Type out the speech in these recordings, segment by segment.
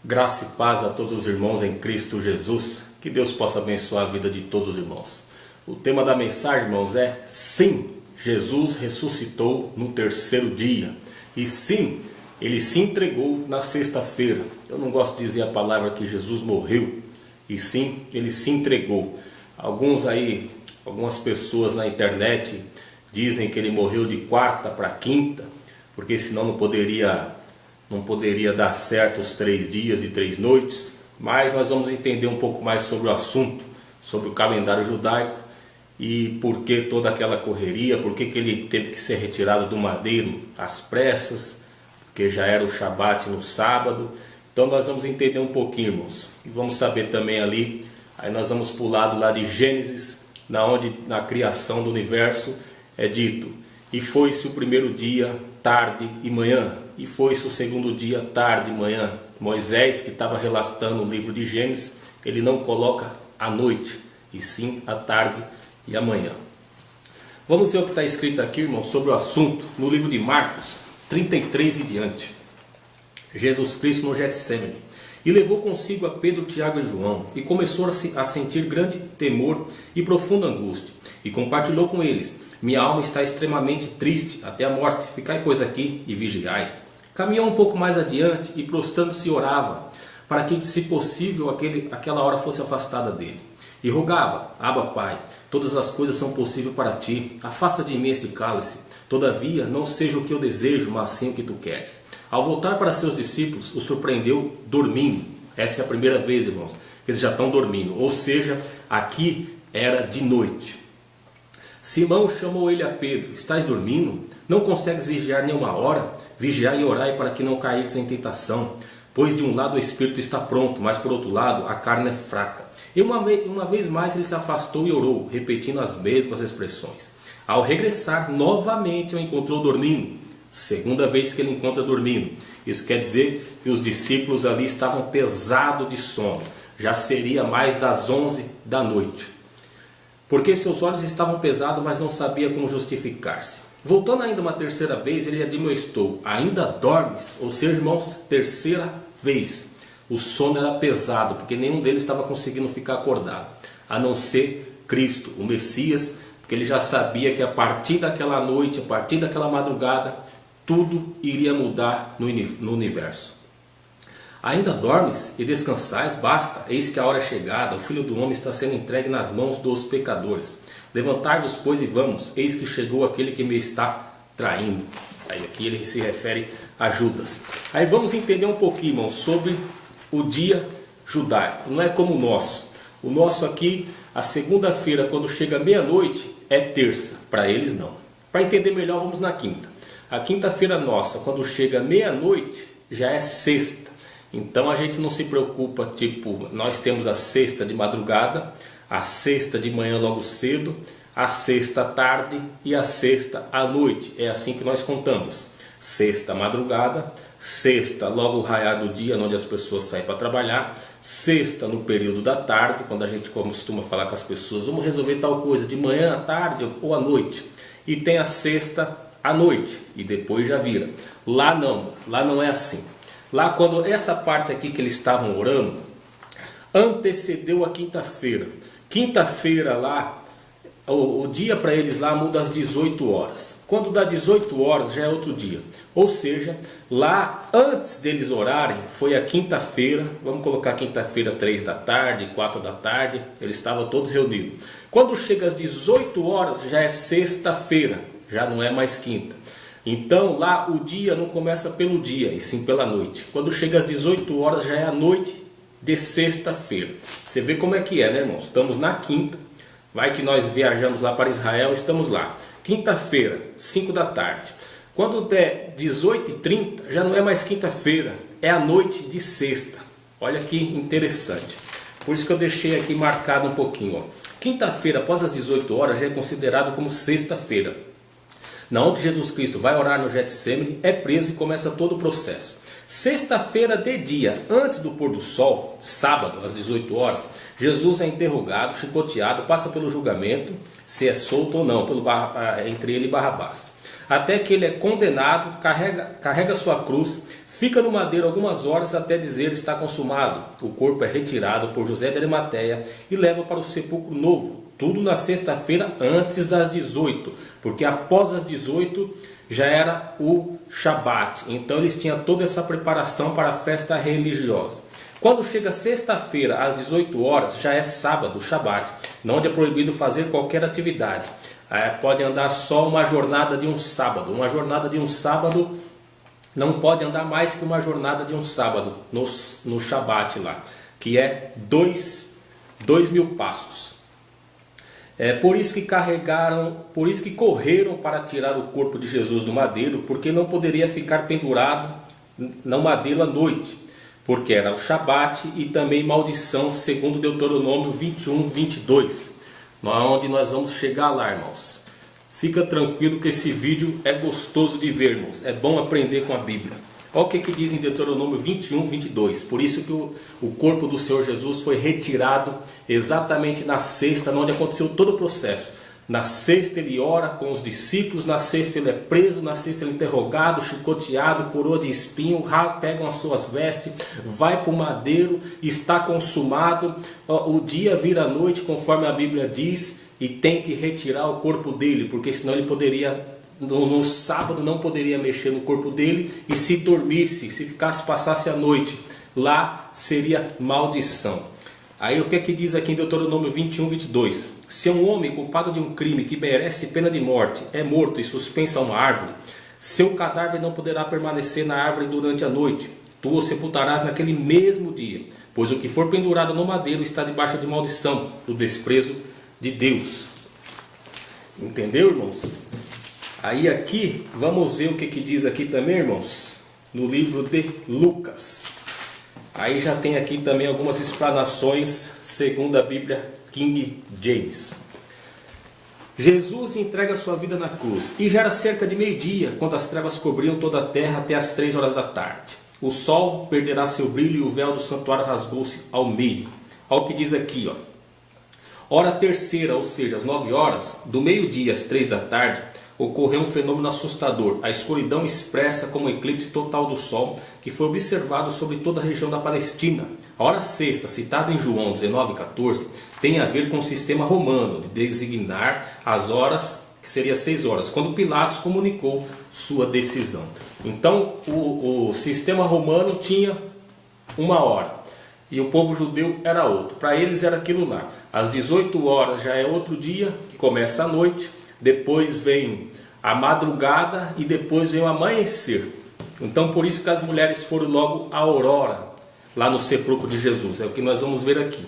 Graça e paz a todos os irmãos em Cristo Jesus. Que Deus possa abençoar a vida de todos os irmãos. O tema da mensagem, irmãos, é sim, Jesus ressuscitou no terceiro dia. E sim, ele se entregou na sexta-feira. Eu não gosto de dizer a palavra que Jesus morreu. E sim, ele se entregou. Algumas pessoas na internet dizem que ele morreu de quarta para quinta, porque senão não poderia dar certo os 3 dias e 3 noites. Mas nós vamos entender um pouco mais sobre o assunto, sobre o calendário judaico e por que toda aquela correria, por que ele teve que ser retirado do madeiro às pressas, porque já era o Shabat no sábado. Então nós vamos entender um pouquinho, irmãos, e vamos saber também ali, aí nós vamos pular do lado de Gênesis, onde na criação do universo é dito: e foi-se o primeiro dia, tarde e manhã, e foi-se o segundo dia, tarde e manhã. Moisés, que estava relatando o livro de Gênesis, ele não coloca a noite, e sim a tarde e a manhã. Vamos ver o que está escrito aqui, irmão, sobre o assunto, no livro de Marcos 33 e diante. Jesus Cristo no Getsêmani, e levou consigo a Pedro, Tiago e João, e começou a sentir grande temor e profunda angústia, e compartilhou com eles: minha alma está extremamente triste até a morte, ficai pois aqui e vigiai. Caminhou um pouco mais adiante e prostrando-se orava, para que, se possível, aquela hora fosse afastada dele. E rogava: Abba, Pai, todas as coisas são possíveis para ti, afasta de mim este cálice, todavia não seja o que eu desejo, mas sim o que tu queres. Ao voltar para seus discípulos, o surpreendeu dormindo. Essa é a primeira vez, irmãos, que eles já estão dormindo, ou seja, aqui era de noite. Simão chamou ele a Pedro: estás dormindo? Não consegues vigiar nenhuma hora? Vigiai e orai para que não caídes em tentação. Pois de um lado o espírito está pronto, mas por outro lado a carne é fraca. E uma vez mais ele se afastou e orou, repetindo as mesmas expressões. Ao regressar, novamente o encontrou dormindo. Segunda vez que ele encontra dormindo. Isso quer dizer que os discípulos ali estavam pesados de sono. Já seria mais das 11 da noite. Porque seus olhos estavam pesados, mas não sabia como justificar-se. Voltando ainda uma terceira vez, ele admoestou: ainda dormes? Ou seja, irmãos, terceira vez. O sono era pesado, porque nenhum deles estava conseguindo ficar acordado, a não ser Cristo, o Messias, porque ele já sabia que a partir daquela noite, a partir daquela madrugada, tudo iria mudar no universo. Ainda dormes e descansais? Basta, eis que a hora é chegada, o Filho do Homem está sendo entregue nas mãos dos pecadores. Levantai-vos, pois, e vamos, eis que chegou aquele que me está traindo. Aí aqui ele se refere a Judas. Aí vamos entender um pouquinho, irmãos, sobre o dia judaico. Não é como o nosso. O nosso aqui, a segunda-feira, quando chega meia-noite, é terça. Para eles não. Para entender melhor, vamos na quinta. A quinta-feira nossa, quando chega meia-noite, já é sexta. Então a gente não se preocupa, tipo, nós temos a sexta de madrugada, a sexta de manhã logo cedo, a sexta à tarde e a sexta à noite. É assim que nós contamos. Sexta madrugada, sexta logo o raiar do dia, onde as pessoas saem para trabalhar, sexta no período da tarde, quando a gente costuma falar com as pessoas: vamos resolver tal coisa de manhã, à tarde ou à noite. E tem a sexta à noite e depois já vira. Lá não é assim. Lá, quando essa parte aqui que eles estavam orando antecedeu a quinta-feira. Quinta-feira lá, o dia para eles lá muda às 18 horas. Quando dá 18 horas já é outro dia. Ou seja, lá antes deles orarem foi a quinta-feira. Vamos colocar quinta-feira 3 da tarde, 4 da tarde. Eles estavam todos reunidos. Quando chega às 18 horas já é sexta-feira. Já não é mais quinta. Então lá o dia não começa pelo dia, e sim pela noite. Quando chega às 18 horas já é a noite de sexta-feira. Você vê como é que é, né, irmãos? Estamos na quinta. Vai que nós viajamos lá para Israel, estamos lá. Quinta-feira, 5 da tarde. Quando der 18h30, já não é mais quinta-feira, é a noite de sexta. Olha que interessante. Por isso que eu deixei aqui marcado um pouquinho. Ó. Quinta-feira, após as 18 horas, já é considerado como sexta-feira. Na onde Jesus Cristo vai orar no Getsêmani, é preso e começa todo o processo. Sexta-feira de dia, antes do pôr do sol, sábado, às 18 horas, Jesus é interrogado, chicoteado, passa pelo julgamento, se é solto ou não, entre ele e Barrabás. Até que ele é condenado, carrega sua cruz, Fica no madeiro algumas horas até dizer está consumado. O corpo é retirado por José de Arimateia e leva para o sepulcro novo. Tudo na sexta-feira antes das 18, porque após as 18 já era o Shabat. Então eles tinham toda essa preparação para a festa religiosa. Quando chega sexta-feira às 18 horas, já é sábado, Shabat, onde é proibido fazer qualquer atividade. Pode andar só uma jornada de um sábado. Uma jornada de um sábado não pode andar mais que uma jornada de um sábado no Shabat lá, que é 2.000 passos. Por isso que correram para tirar o corpo de Jesus do madeiro, porque não poderia ficar pendurado no madeiro à noite, porque era o Shabat e também maldição, segundo Deuteronômio 21, 22, onde nós vamos chegar lá, irmãos. Fica tranquilo que esse vídeo é gostoso de ver, irmãos. É bom aprender com a Bíblia. Olha o que diz em Deuteronômio 21, 22. Por isso que o corpo do Senhor Jesus foi retirado exatamente na sexta, onde aconteceu todo o processo. Na sexta ele ora com os discípulos, na sexta ele é preso, na sexta ele é interrogado, chicoteado, coroa de espinho, pegam as suas vestes, vai para o madeiro, está consumado, o dia vira noite, conforme a Bíblia diz, e tem que retirar o corpo dele, porque senão ele poderia, no sábado não poderia mexer no corpo dele, e se dormisse, se passasse a noite, lá seria maldição. Aí o que é que diz aqui em Deuteronômio 21, 22? Se um homem culpado de um crime que merece pena de morte é morto e suspenso a uma árvore, seu cadáver não poderá permanecer na árvore durante a noite. Tu o sepultarás naquele mesmo dia, pois o que for pendurado no madeiro está debaixo de maldição, do desprezo de Deus. Entendeu, irmãos? Aí aqui, vamos ver o que diz aqui também, irmãos, no livro de Lucas. Aí já tem aqui também algumas explanações segundo a Bíblia King James. Jesus entrega sua vida na cruz. E já era cerca de meio-dia, quando as trevas cobriam toda a terra até as 3 horas da tarde. O sol perderá seu brilho e o véu do santuário rasgou-se ao meio. Olha o que diz aqui, ó. Hora terceira, ou seja, às 9 horas, do meio-dia às 3 da tarde, ocorreu um fenômeno assustador, a escuridão expressa como um eclipse total do Sol, que foi observado sobre toda a região da Palestina. A hora sexta, citada em João 19,14, tem a ver com o sistema romano de designar as horas, que seria 6 horas, quando Pilatos comunicou sua decisão. Então, o sistema romano tinha 1 hora. E o povo judeu era outro. Para eles era aquilo lá. Às 18 horas já é outro dia, que começa a noite. Depois vem a madrugada e depois vem o amanhecer. Então por isso que as mulheres foram logo à aurora, lá no sepulcro de Jesus. É o que nós vamos ver aqui.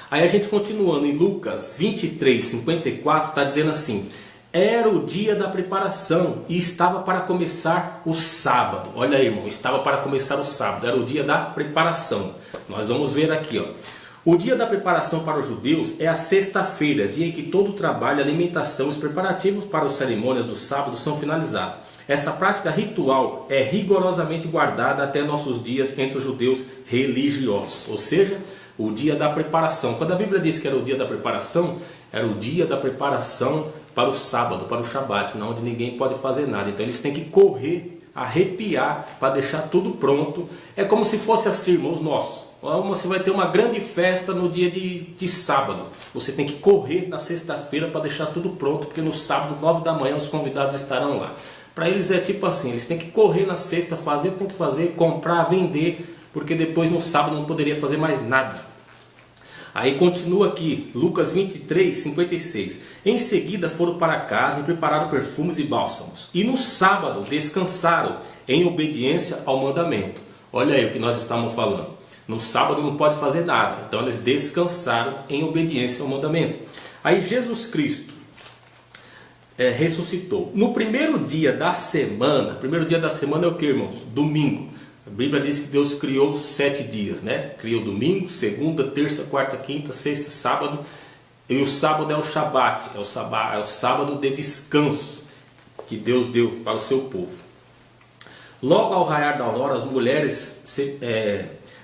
Aí a gente continuando em Lucas 23, 54, está dizendo assim: era o dia da preparação e estava para começar o sábado. Olha aí, irmão, estava para começar o sábado, era o dia da preparação. Nós vamos ver aqui, ó. O dia da preparação para os judeus é a sexta-feira, dia em que todo o trabalho, alimentação e os preparativos para as cerimônias do sábado são finalizados. Essa prática ritual é rigorosamente guardada até nossos dias entre os judeus religiosos, ou seja, o dia da preparação. Quando a Bíblia diz que era o dia da preparação, era o dia da preparação para o sábado, para o Shabat, onde ninguém pode fazer nada. Então eles têm que correr, arrepiar para deixar tudo pronto. É como se fosse assim, irmãos nossos. Você vai ter uma grande festa no dia de sábado. Você tem que correr na sexta-feira para deixar tudo pronto, porque no sábado, 9 da manhã, os convidados estarão lá. Para eles é tipo assim, eles têm que correr na sexta, fazer o que tem que fazer, comprar, vender, porque depois no sábado não poderia fazer mais nada. Aí continua aqui, Lucas 23, 56. Em seguida foram para casa e prepararam perfumes e bálsamos. E no sábado descansaram em obediência ao mandamento. Olha aí o que nós estamos falando. No sábado não pode fazer nada. Então eles descansaram em obediência ao mandamento. Aí Jesus Cristo ressuscitou. No primeiro dia da semana é o que, irmãos? Domingo. A Bíblia diz que Deus criou os 7 dias, né? Criou domingo, segunda, terça, quarta, quinta, sexta, sábado. E o sábado é o Shabat, é o sábado de descanso que Deus deu para o seu povo. Logo ao raiar da aurora, as mulheres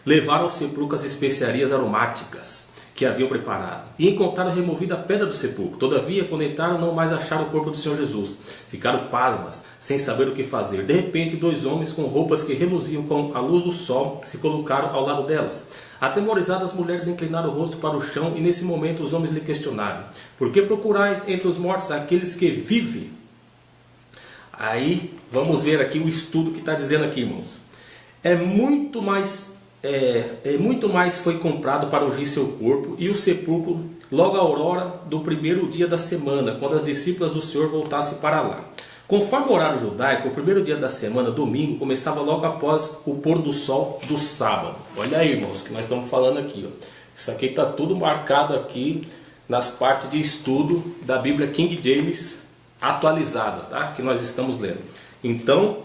levaram ao sepulcro as especiarias aromáticas que haviam preparado, e encontraram removida a pedra do sepulcro. Todavia, quando entraram, não mais acharam o corpo do Senhor Jesus. Ficaram pasmas, sem saber o que fazer. De repente, 2 homens com roupas que reluziam com a luz do sol se colocaram ao lado delas. Atemorizadas, as mulheres inclinaram o rosto para o chão, e nesse momento os homens lhe questionaram: por que procurais entre os mortos aqueles que vivem? Aí, vamos ver aqui o estudo que está dizendo aqui, irmãos. Muito mais foi comprado para ungir seu corpo, e o sepulcro logo à aurora do primeiro dia da semana, quando as discípulas do Senhor voltassem para lá. Conforme o horário judaico, o primeiro dia da semana, domingo, começava logo após o pôr do sol do sábado. Olha aí, irmãos, que nós estamos falando aqui. Ó. Isso aqui está tudo marcado aqui nas partes de estudo da Bíblia King James atualizada, tá? Que nós estamos lendo. Então,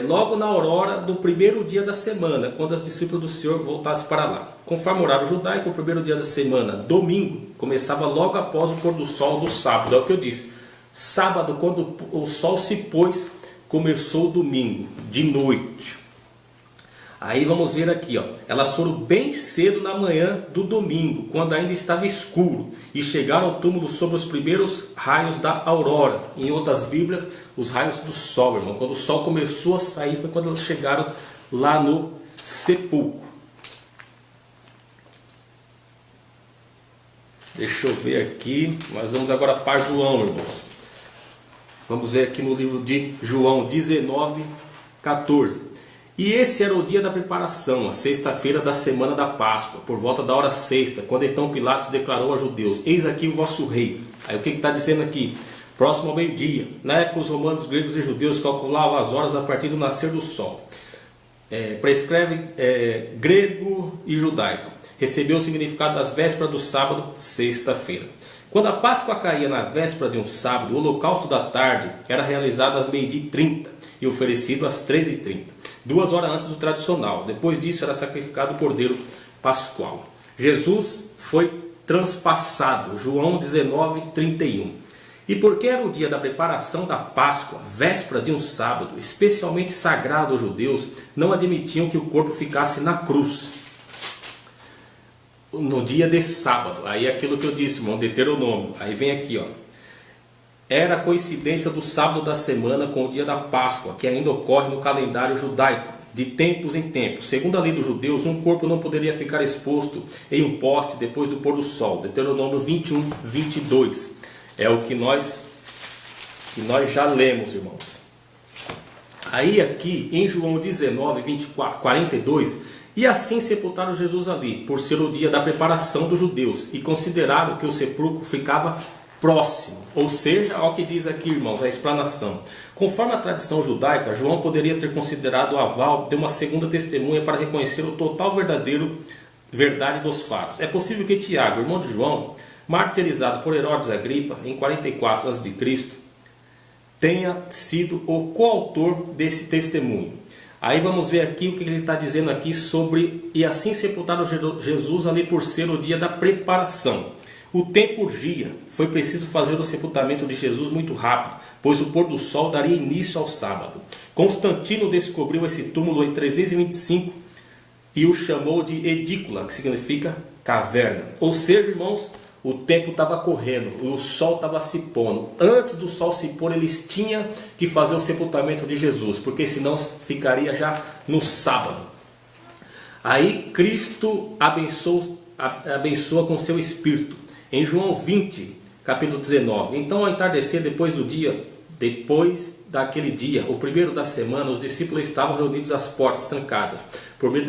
logo na aurora do primeiro dia da semana, quando as discípulas do Senhor voltassem para lá. Conforme o horário judaico, o primeiro dia da semana, domingo, começava logo após o pôr do sol do sábado. É o que eu disse. Sábado, quando o sol se pôs, começou o domingo, de noite. Aí vamos ver aqui, ó. Elas foram bem cedo na manhã do domingo, quando ainda estava escuro, e chegaram ao túmulo sob os primeiros raios da aurora. Em outras Bíblias, os raios do sol, irmão. Quando o sol começou a sair, foi quando elas chegaram lá no sepulcro. Deixa eu ver aqui. Nós vamos agora para João, irmãos. Vamos ver aqui no livro de João 19, 14. E esse era o dia da preparação, a sexta-feira da semana da Páscoa, por volta da hora sexta, quando então Pilatos declarou aos judeus: eis aqui o vosso rei. Aí o que está dizendo aqui? Próximo ao meio-dia. Na época os romanos, gregos e judeus calculavam as horas a partir do nascer do sol. Prescreve grego e judaico. Recebeu o significado das vésperas do sábado, sexta-feira. Quando a Páscoa caía na véspera de um sábado, o holocausto da tarde era realizado às 12h30 e oferecido às 13h30, 2 horas antes do tradicional. Depois disso era sacrificado o cordeiro pascual. Jesus foi transpassado, João 19:31. E porque era o dia da preparação da Páscoa, véspera de um sábado, especialmente sagrado aos judeus, não admitiam que o corpo ficasse na cruz no dia de sábado. Aí é aquilo que eu disse, irmão, Deuteronômio. Aí vem aqui, ó. Era a coincidência do sábado da semana com o dia da Páscoa, que ainda ocorre no calendário judaico, de tempos em tempos. Segundo a lei dos judeus, um corpo não poderia ficar exposto em um poste depois do pôr do sol. Deuteronômio 21:22. É o que nós já lemos, irmãos. Aí aqui em João 19:42, e assim sepultaram Jesus ali, por ser o dia da preparação dos judeus, e consideraram que o sepulcro ficava próximo. Ou seja, olha o que diz aqui, irmãos, a explanação. Conforme a tradição judaica, João poderia ter considerado o aval de uma segunda testemunha para reconhecer o total verdade dos fatos. É possível que Tiago, irmão de João, martirizado por Herodes Agripa em 44 a.C., tenha sido o coautor desse testemunho. Aí vamos ver aqui o que ele está dizendo aqui sobre: e assim sepultaram Jesus ali por ser o dia da preparação. O tempo urgia, foi preciso fazer o sepultamento de Jesus muito rápido, pois o pôr do sol daria início ao sábado. Constantino descobriu esse túmulo em 325 e o chamou de edícula, que significa caverna. Ou seja, irmãos, o tempo estava correndo e o sol estava se pondo. Antes do sol se pôr, eles tinham que fazer o sepultamento de Jesus, porque senão ficaria já no sábado. Aí Cristo abençoa com seu Espírito. Em João 20, capítulo 19. Então, ao entardecer, depois daquele dia, o primeiro da semana, os discípulos estavam reunidos às portas trancadas, por medo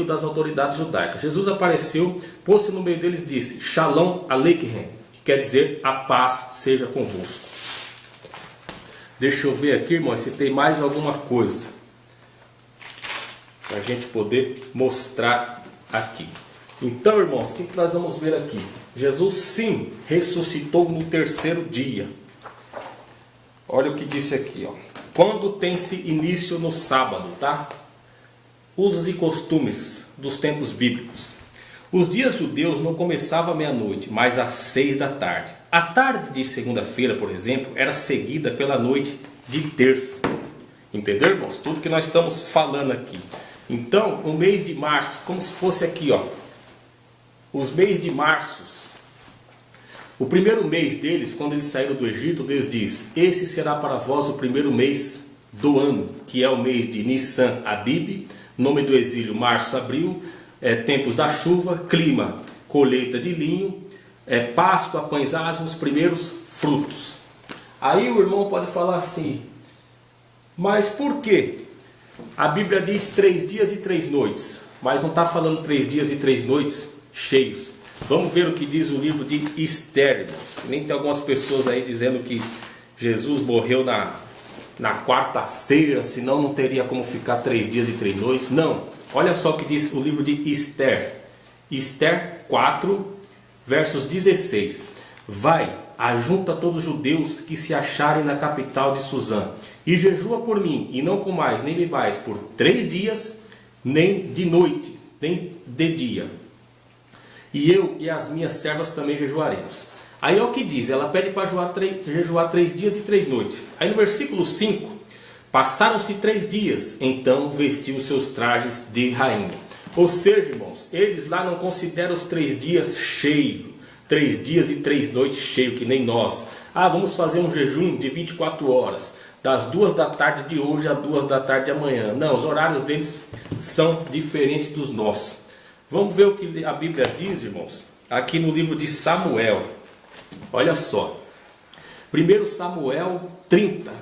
das autoridades judaicas. Jesus apareceu, pôs-se no meio deles e disse: Shalom Aleichem, que quer dizer: a paz seja convosco. Deixa eu ver aqui, irmão, se tem mais alguma coisa para a gente poder mostrar aqui. Então, irmãos, o que nós vamos ver aqui? Jesus sim ressuscitou no terceiro dia. Olha o que disse aqui, ó. Quando tem-se início no sábado, tá? Usos e costumes dos tempos bíblicos. Os dias judeus não começavam à meia-noite, mas às 6 da tarde. A tarde de segunda-feira, por exemplo, era seguida pela noite de terça. Entendeu, irmãos? Tudo que nós estamos falando aqui. Então, o mês de março, como se fosse aqui, ó. os meses de março. O primeiro mês deles, quando eles saíram do Egito, Deus diz: esse será para vós o primeiro mês do ano, que é o mês de Nissan Abib, nome do exílio março, abril, tempos da chuva, clima, colheita de linho, Páscoa, pães asmos, primeiros frutos. Aí o irmão pode falar assim: mas por quê? A Bíblia diz 3 dias e 3 noites, mas não está falando 3 dias e 3 noites cheios. Vamos ver o que diz o livro de Esther, irmãos. Nem tem algumas pessoas aí dizendo que Jesus morreu na quarta-feira, senão não teria como ficar 3 dias e 3 noites. Não, olha só o que diz o livro de Esther. Esther 4, versos 16. Vai, ajunta todos os judeus que se acharem na capital de Suzã, e jejua por mim, e não comais nem bebais por 3 dias, nem de noite, nem de dia. E eu e as minhas servas também jejuaremos. Aí é o que diz, ela pede para jejuar 3 dias e 3 noites. Aí no versículo 5, passaram-se 3 dias, então vestiu os seus trajes de rainha. Ou seja, irmãos, eles lá não consideram os 3 dias cheio, 3 dias e 3 noites cheio, que nem nós. Vamos fazer um jejum de 24 horas, das 2 da tarde de hoje às 2 da tarde de amanhã. Não, os horários deles são diferentes dos nossos. Vamos ver o que a Bíblia diz, irmãos, aqui no livro de Samuel. Olha só, 1 Samuel 30,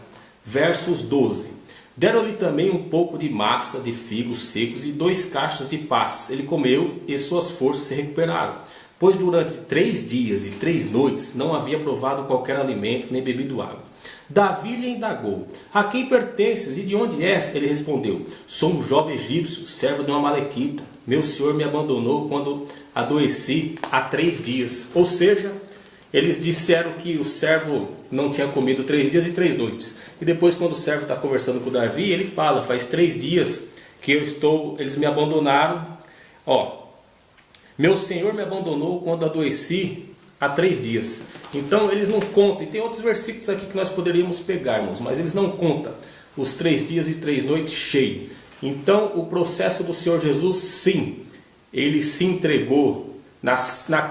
versos 12. Deram-lhe também um pouco de massa de figos secos e 2 cachos de passas. Ele comeu e suas forças se recuperaram, pois durante 3 dias e 3 noites não havia provado qualquer alimento nem bebido água. Davi lhe indagou: a quem pertences e de onde és? Ele respondeu: sou um jovem egípcio, servo de uma malequita. Meu senhor me abandonou quando adoeci há 3 dias. Ou seja, eles disseram que o servo não tinha comido 3 dias e 3 noites. E depois, quando o servo está conversando com o Davi, ele fala: faz 3 dias que eles me abandonaram. Meu senhor me abandonou quando adoeci há 3 dias. Então eles não contam. E tem outros versículos aqui que nós poderíamos pegar, irmãos, mas eles não contam os 3 dias e 3 noites cheio. Então o processo do Senhor Jesus, sim, ele se entregou na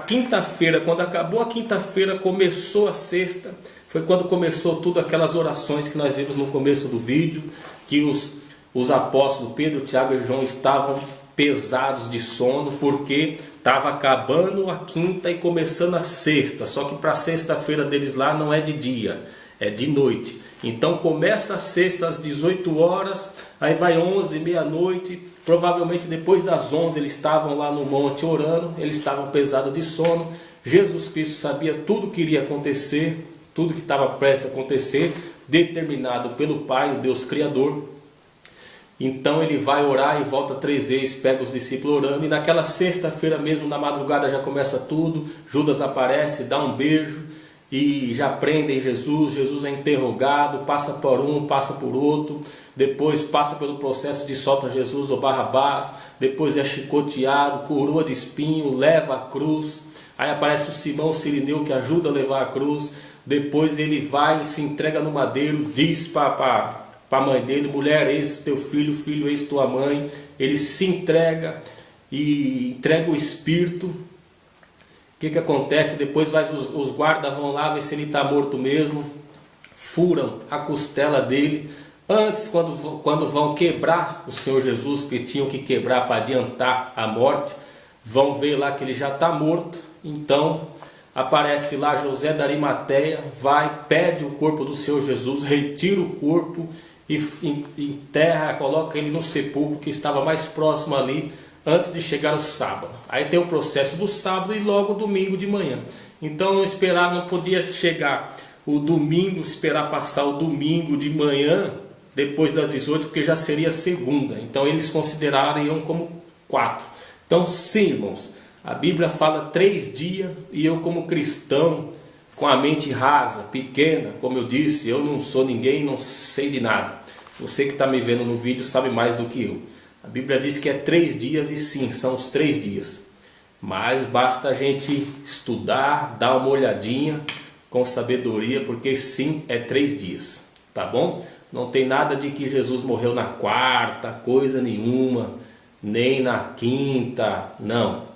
quinta-feira. Quando acabou a quinta-feira, começou a sexta. Foi quando começou tudo aquelas orações que nós vimos no começo do vídeo, que os apóstolos Pedro, Tiago e João estavam pesados de sono, porque estava acabando a quinta e começando a sexta. Só que para a sexta-feira deles lá não é de dia, é de noite. Então começa a sexta às 18 horas, aí vai 11, meia-noite. Provavelmente depois das 11 eles estavam lá no monte orando, eles estavam pesados de sono. Jesus Cristo sabia tudo que iria acontecer, tudo que estava prestes a acontecer, determinado pelo Pai, o Deus Criador. Então ele vai orar e volta 3 vezes, pega os discípulos orando. E naquela sexta-feira mesmo, na madrugada, já começa tudo. Judas aparece, dá um beijo e já prendem Jesus. Jesus é interrogado, passa por um, passa por outro. Depois passa pelo processo de solta Jesus ou Barrabás. Depois é chicoteado, coroa de espinho, leva a cruz. Aí aparece o Simão Cirineu, que ajuda a levar a cruz. Depois ele vai e se entrega no madeiro, diz para a mãe dele: mulher, eis teu filho, filho, eis tua mãe. Ele se entrega e entrega o Espírito. O que acontece? Depois os guardas vão lá ver se ele está morto mesmo, furam a costela dele. Antes, quando vão quebrar o Senhor Jesus, que tinham que quebrar para adiantar a morte, vão ver lá que ele já está morto. Então aparece lá José da Arimateia, vai, pede o corpo do Senhor Jesus, retira o corpo e enterra, coloca ele no sepulcro que estava mais próximo ali, antes de chegar o sábado. Aí tem o processo do sábado e logo o domingo de manhã. Então não podia chegar o domingo, esperar passar o domingo de manhã, depois das 18, porque já seria segunda. Então eles considerariam como 4. Então sim, irmãos, a Bíblia fala 3 dias, e eu como cristão, com a mente rasa, pequena, como eu disse, eu não sou ninguém, não sei de nada. Você que está me vendo no vídeo sabe mais do que eu. A Bíblia diz que é 3 dias, e sim, são os 3 dias. Mas basta a gente estudar, dar uma olhadinha com sabedoria, porque sim, é 3 dias, tá bom? Não tem nada de que Jesus morreu na quarta, coisa nenhuma, nem na quinta, não.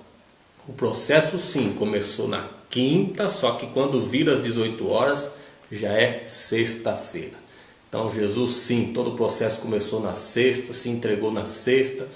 O processo sim começou na quinta, só que quando vira às 18 horas já é sexta-feira. Então Jesus sim, todo o processo começou na sexta, se entregou na sexta,